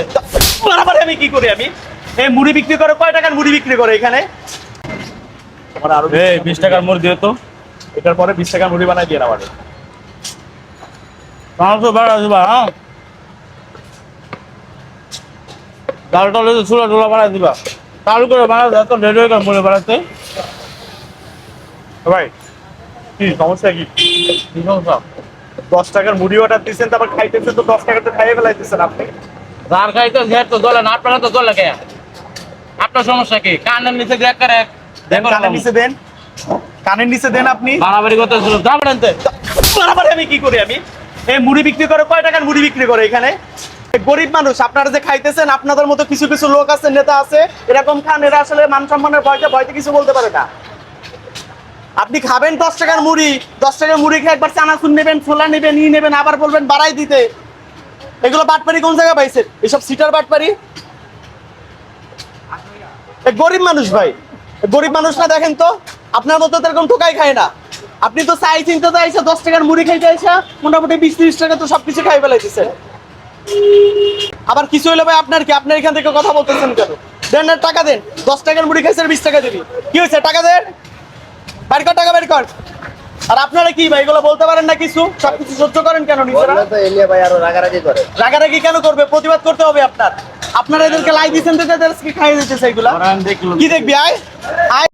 আনতে বরাবর আমি কি করি? আমি এই মুড়ি বিক্রি করে কয় টাকার মুড়ি বিক্রি করে এখানে? আমার আরো 20 টাকার মুড়ি দিও তো। এটার পরে 20 টাকার মুড়ি বানাই দিয়ে না আমাদের। পাঁচশো বাড়া দিবা। হ্যাঁ, ডাল টাল চুলা টুলা বাড়াই দিবা। চালু করে বাড়া এত রেডি হয়ে গেল মুড়ি বাড়াতে। ভাই কি সমস্যা কি? কি সমস্যা? 10 টাকার মুড়ি অর্ডার দিচ্ছেন, তারপর খাইতেছেন তো 10 টাকা তো খাইয়ে ফেলাইতেছেন আপনি। যার খাইতে ঘের তো দলে না, আপনারা তো দলে কে? আপনার সমস্যা কি? কানের নিচে গ্রেক করে দেন, কানের নিচে দেন, কানের নিচে দেন আপনি। বাড়াবাড়ি করতে ছিল যাবেন আনতে। বরাবর আমি কি করি? আমি এই মুড়ি বিক্রি করে কয় টাকার মুড়ি বিক্রি করে এখানে? গরিব মানুষ আপনারা যে খাইতেছেন, আপনাদের মতো কিছু কিছু লোক আছে, নেতা আছে, এরকম খান, এরা আসলে মান সম্মানের ভয়তে কিছু বলতে পারে না। আপনি খাবেন 10 টাকার মুড়ি, 10 টাকার মুড়ি খেয়ে একবার চানাচুর নেবেন, ছোলা নেবেন, নেবেন, আবার বলবেন বাড়াই দিতে। এগুলো বাটপারি কোন জায়গায় পাইছেন? এসব সিটার বাটপারি। গরিব মানুষ ভাই, গরিব মানুষ না, দেখেন তো আপনার মতো তো এরকম ঠোকাই খায় না। আপনি তো চাই চিন্তা চাইছে 10 টাকার মুড়ি খাইতে আইসা মোটামুটি 20-30 টাকা তো সবকিছু খাই ফেলাইতেছে। আবার কিছু হইলে ভাই আপনার কি? আপনার এখান থেকে কথা বলতেছেন কেন? দেন না, টাকা দেন। 10 টাকার মুড়ি খাইছে, 20 টাকা দিবি, কি হয়েছে? টাকা দেন, বের কর টাকা, বের কর। আর আপনারা কি ভাই এগুলো বলতে পারেন না? কিছু সবকিছু সহ্য করেন কেন নিজেরা? তো এলিয়া ভাই আরো রাগারাগি করে। রাগারাগি কেন করবে? প্রতিবাদ করতে হবে আপনার। আপনারা এদেরকে লাই দিচ্ছেন তো, এদেরকে খাইয়ে দিতেছে এগুলা। কি দেখবি? আয় আয়।